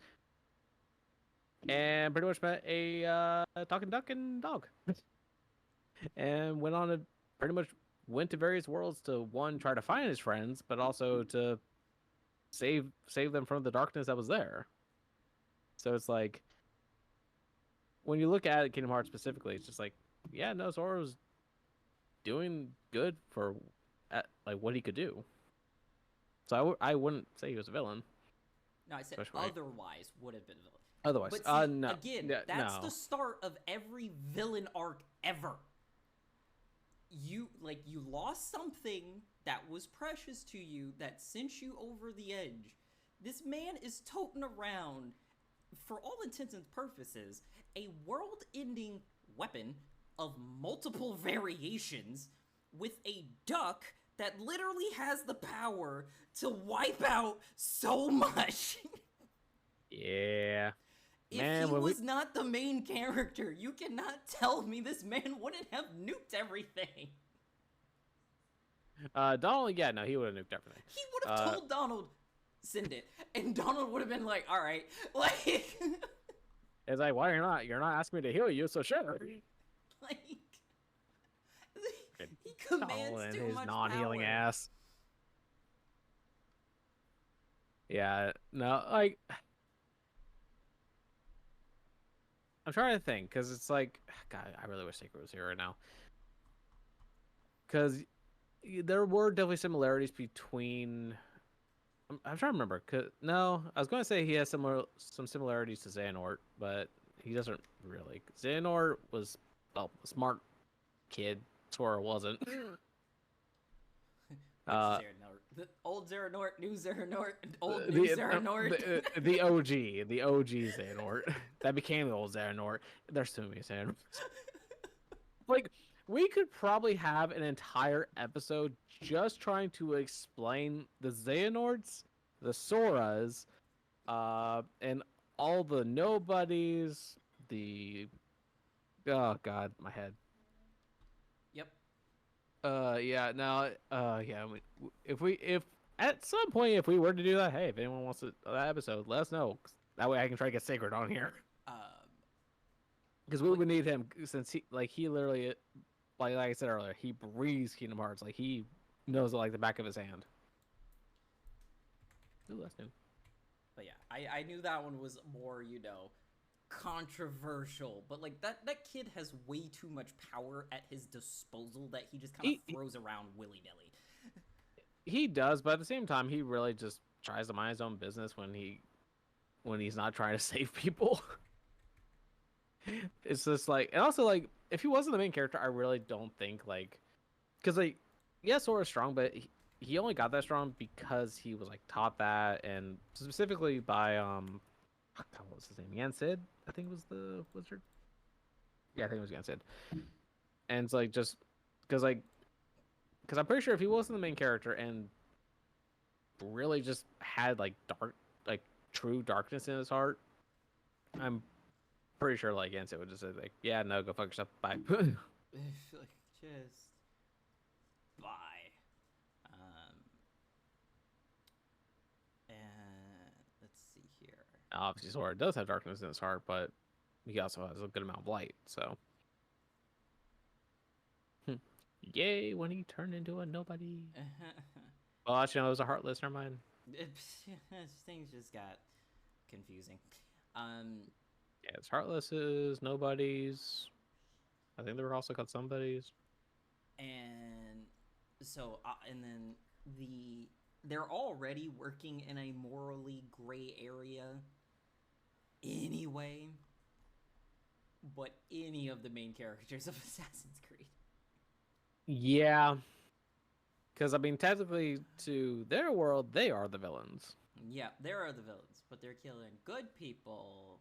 And pretty much met a talking duck and dog. And went on to pretty much went to various worlds to one try to find his friends, but also to save them from the darkness that was there. So it's like when you look at Kingdom Hearts specifically, it's just like, yeah, no, Sora was doing good for like what he could do. So I wouldn't say he was a villain. No, I said Especially- otherwise would have been a villain. Otherwise, But see, no. again, Yeah, that's no. the start of every villain arc ever. You lost something that was precious to you that sent you over the edge. This man is toting around, for all intents and purposes, a world-ending weapon of multiple variations with a duck that literally has the power to wipe out so much. Yeah. If Man, he when was not the main character, you cannot tell me this man wouldn't have nuked everything. Donald, yeah, no, he would have nuked everything. He would have told Donald, send it. And Donald would have been like, alright. Like, It's like, why you're not asking me to heal you, so sure. like, he commands Donald and too his much non-healing power. ass. Yeah, no, like I'm trying to think because it's like, God, I really wish Sacred was here right now. Because there were definitely similarities between. I'm trying to remember. No, I was going to say he has some similarities to Xehanort, but he doesn't really. Xehanort was a smart kid. Sora wasn't. Which Xehanort? The old Xehanort, new Xehanort, old new Xehanort. The OG Xehanort that became the old Xehanort. There's too many Xehanorts. Like, we could probably have an entire episode just trying to explain the Xehanorts, the Soras, and all the nobodies. Oh God, my head. Yep. Yeah. Now, yeah. If at some point if we were to do that, hey, if anyone wants that episode, let us know. That way I can try to get Sacred on here. Because we would need him since he literally, like I said earlier, he breathes Kingdom Hearts. Like he knows it like the back of his hand. Ooh, that's new. But yeah, I knew that one was more, controversial. But like that kid has way too much power at his disposal that he just kind of throws around willy-nilly. He does, but at the same time, he really just tries to mind his own business when he's not trying to save people. It's just like, and also like, if he wasn't the main character, I really don't think like, because like, yeah, Sora's strong, but he only got that strong because he was like taught that, and specifically by what was his name? Yan Sid, I think was the wizard. Yeah, I think it was Yan Sid. And it's like just because I'm pretty sure if he wasn't the main character and really just had like true darkness in his heart, I'm pretty sure like Yan Sid would just say like, yeah, no, go fuck yourself, bye. Like, just bye. And let's see here. Obviously, Sora does have darkness in his heart, but he also has a good amount of light. So, yay! When he turned into a nobody. Well, actually, no, it was a heartless. Never mind. Things just got confusing. Yeah, it's heartlesses, nobodies. I think they were also called somebodies. And so, and then they're already working in a morally gray area anyway. But any of the main characters of Assassin's Creed. Yeah, because I mean, technically, to their world, they are the villains. Yeah, there are the villains, but they're killing good people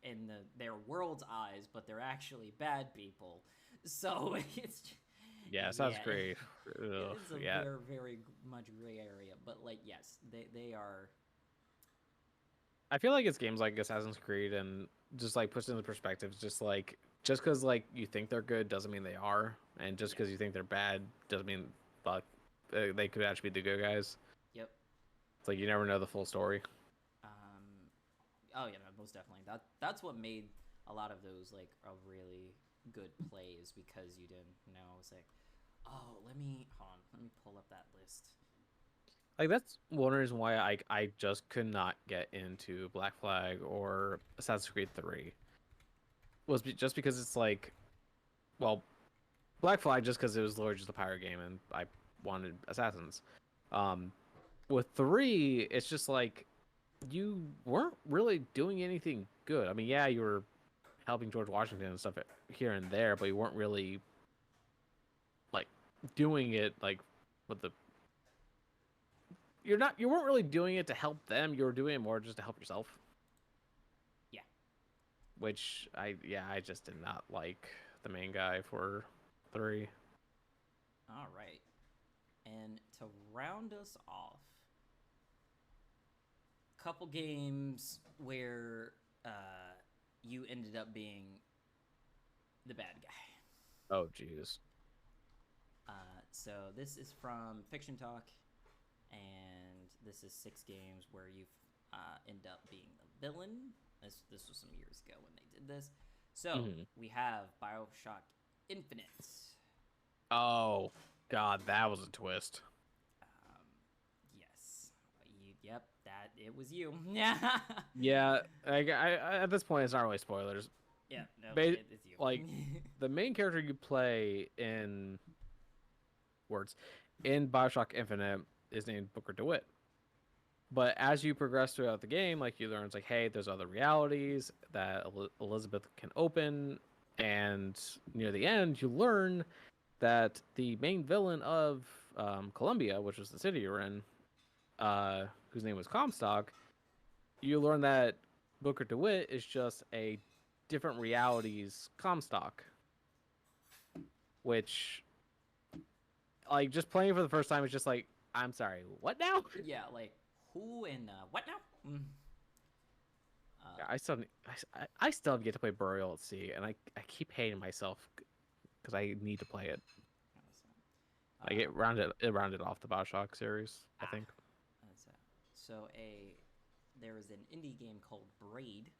in their world's eyes, but they're actually bad people. So it's Yeah, Assassin's yeah, Creed. Ugh, it's a yeah, very, very much gray area. But like, yes, they are. I feel like it's games like Assassin's Creed and just like puts into perspective, just because like you think they're good doesn't mean they are, and just because you think they're bad doesn't mean fuck they could actually be the good guys. Yep. It's like you never know the full story. Oh yeah, no, most definitely. That's what made a lot of those like a really good plays because you didn't know. It's like, oh, let me pull up that list. Like that's one reason why I just could not get into Black Flag or Assassin's Creed 3 was just because it's like, well, Black Flag just because it was literally just a pirate game and I wanted assassins. With 3, it's just like you weren't really doing anything good. I mean, yeah, you were helping George Washington and stuff here and there, but you weren't really like doing it like with the you weren't really doing it to help them. You were doing it more just to help yourself. Yeah. Which I just did not like the main guy for 3. All right. And to round us off, couple games where you ended up being the bad guy. Oh jeez. So this is from Fiction Talk, and this is 6 games where you end up being the villain. This was some years ago when they did this. So we have BioShock Infinite. Oh god, that was a twist. Yes. Yep, that it was you. Yeah, I at this point it's not really spoilers. Yeah, no, it's you. Like the main character you play in BioShock Infinite is named Booker DeWitt. But as you progress throughout the game, like you learn, it's like, hey, there's other realities that Elizabeth can open, and near the end, you learn that the main villain of Columbia, which was the city you're in, whose name was Comstock, you learn that Booker DeWitt is just a different reality's Comstock, which, like, just playing for the first time is just like, I'm sorry, what now? Yeah, like, who and what now? Yeah, I still have yet to play Burial at Sea, and I keep hating myself because I need to play it. I get rounded off the BioShock series, I think. So there was an indie game called Braid,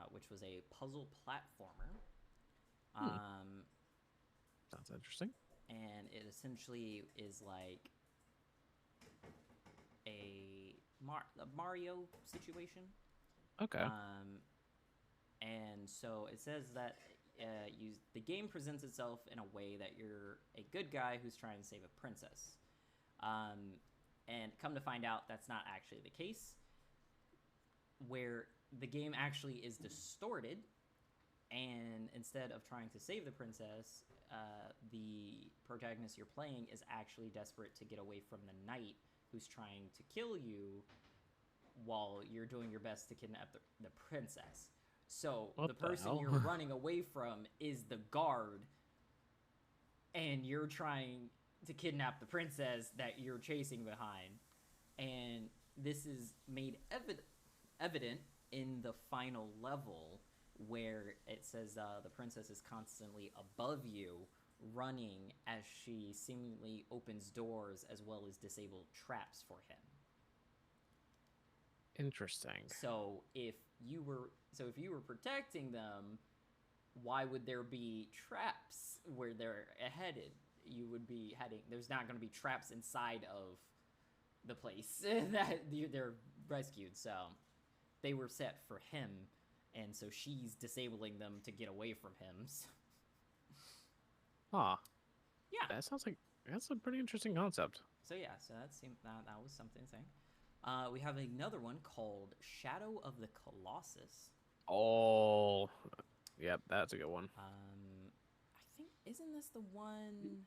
which was a puzzle platformer. Sounds interesting. And it essentially is like a Mario situation. Okay. And so it says that the game presents itself in a way that you're a good guy who's trying to save a princess. And come to find out, that's not actually the case, where the game actually is distorted, and instead of trying to save the princess, the protagonist you're playing is actually desperate to get away from the knight who's trying to kill you while you're doing your best to kidnap the princess. So the person you're running away from is the guard, and you're trying to kidnap the princess that you're chasing behind. And this is made evident in the final level, where it says the princess is constantly above you, running as she seemingly opens doors as well as disable traps for him. Interesting. So if you were protecting them, why would there be traps where they're headed? You would be heading. There's not going to be traps inside of the place that they're rescued. So they were set for him, and so she's disabling them to get away from him. Huh. Yeah. That sounds like That's a pretty interesting concept. So yeah, so that was something to say. We have another one called Shadow of the Colossus. Oh, yep, that's a good one. I think isn't this the one?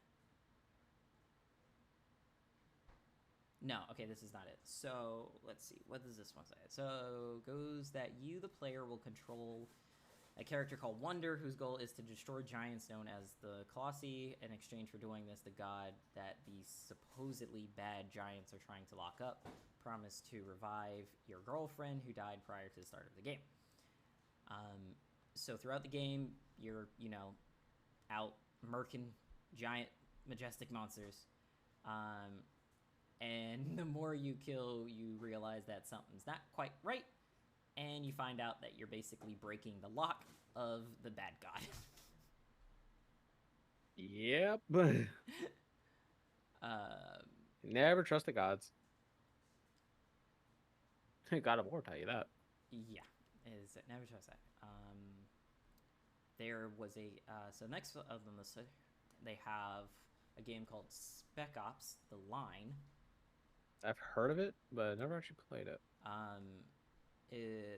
No, okay, this is not it. So let's see, what does this one say? So goes that you, the player, will control a character called Wonder, whose goal is to destroy giants known as the Colossi. In exchange for doing this, the god that these supposedly bad giants are trying to lock up promised to revive your girlfriend who died prior to the start of the game. So throughout the game, you're, out murking giant, majestic monsters. And the more you kill, you realize that something's not quite right. And you find out that you're basically breaking the lock of the bad god. Yep. Never trust the gods. God of War tell you that. Yeah, is it never trust that. There was so next of them, they have a game called Spec Ops: The Line. I've heard of it, but never actually played it.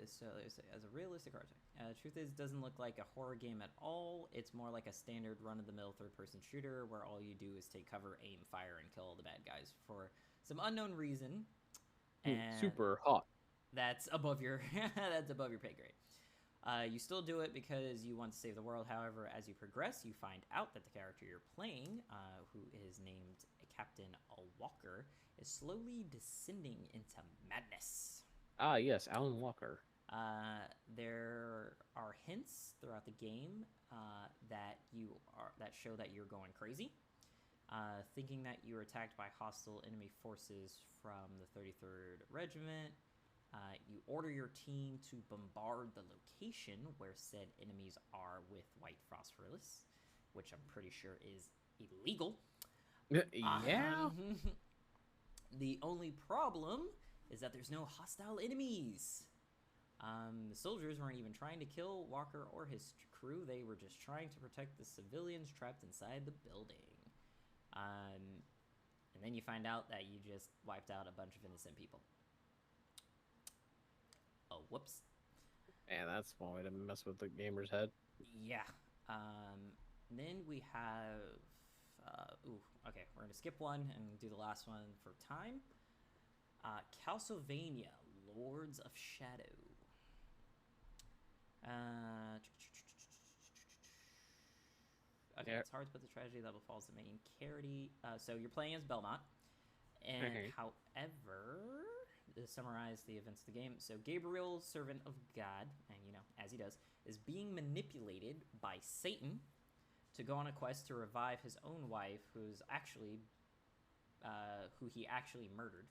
So as a realistic archetype, truth is, doesn't look like a horror game at all. It's more like a standard run-of-the-mill third-person shooter where all you do is take cover, aim, fire, and kill all the bad guys for some unknown reason. And super hot. That's above your that's above your pay grade. You still do it because you want to save the world. However, as you progress, you find out that the character you're playing, who is named Captain Walker, is slowly descending into madness. Ah, yes, Alan Walker. There are hints throughout the game that show that you're going crazy. Thinking that you were attacked by hostile enemy forces from the 33rd Regiment, you order your team to bombard the location where said enemies are with white phosphorus, which I'm pretty sure is illegal. Yeah. The only problem is that there's no hostile enemies. The soldiers weren't even trying to kill Walker or his crew. They were just trying to protect the civilians trapped inside the building. And then you find out that you just wiped out a bunch of innocent people. Oh, whoops. Man, that's one way to mess with the gamer's head. Yeah. Then we have... okay, we're going to skip one and do the last one for time. Castlevania, Lords of Shadow. Okay, yeah. It's hard to put the tragedy that befalls the main character. So you're playing as Belmont. And however, to summarize the events of the game, so Gabriel, servant of God, and as he does, is being manipulated by Satan to go on a quest to revive his own wife, who he actually murdered.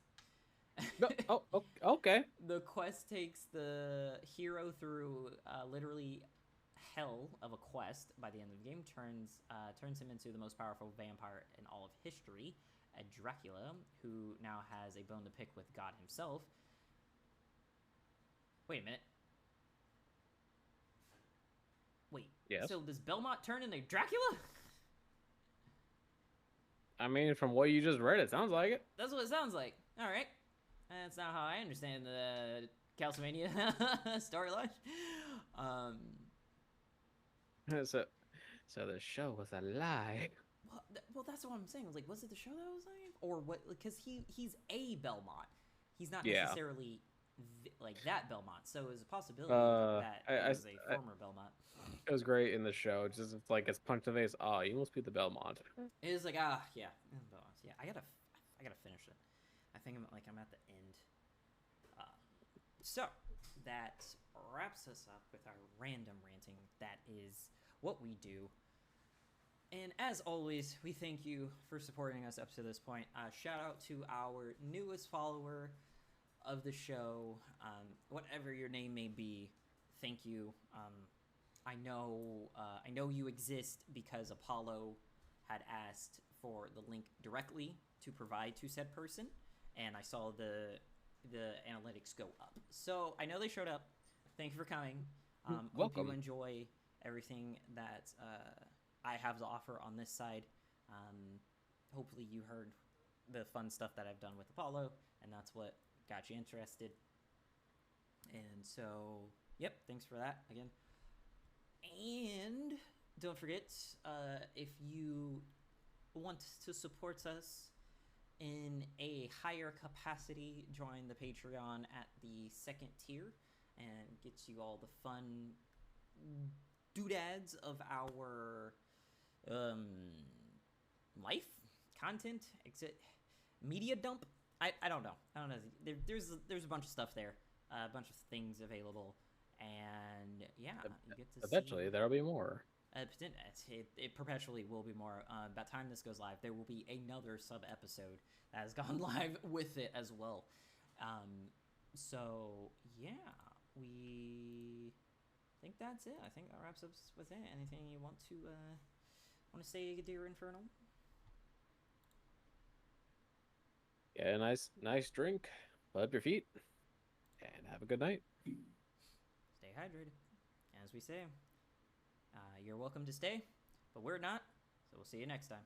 Okay. The quest takes the hero through literally hell of a quest. By the end of the game, turns him into the most powerful vampire in all of history, a Dracula, who now has a bone to pick with God himself. Wait a minute. Wait. Yes. So does Belmont turn into Dracula? I mean, from what you just read, it sounds like it. That's what it sounds like. All right. That's not how I understand the Castlevania storyline. So the show was a lie. Well, that's what I'm saying. I was like, was it the show that was lying, or what? Because he's a Belmont. He's not necessarily like that Belmont. So it was a possibility that it was a former Belmont. It was great in the show. It's like it's punched in the face. Oh, you must be the Belmont. It was like Belmont. Yeah. I gotta finish it. I think I'm at the end. So that wraps us up with our random ranting. That is what we do. And as always, we thank you for supporting us up to this point. Shout out to our newest follower of the show, whatever your name may be. Thank you. I know you exist because Apollo had asked for the link directly to provide to said person, and I saw the analytics go up. So I know they showed up. Thank you for coming. Hope you enjoy everything that I have to offer on this side. hopefully you heard the fun stuff that I've done with Apollo, and that's what got you interested. And so, yep, thanks for that again. And don't forget, if you want to support us in a higher capacity, join the Patreon at the 2nd tier and gets you all the fun doodads of our life, content, media dump. I don't know. There's a bunch of stuff there, a bunch of things available, and yeah, you get to Eventually, see. there'll be more. It perpetually will be more. By the time this goes live, there will be another sub episode that has gone live with it as well. So yeah, I think that's it. I think that wraps up with it. Anything you want to say, dear Infernal? Yeah, nice drink. Put up your feet, and have a good night. Stay hydrated, as we say. You're welcome to stay, but we're not. So we'll see you next time.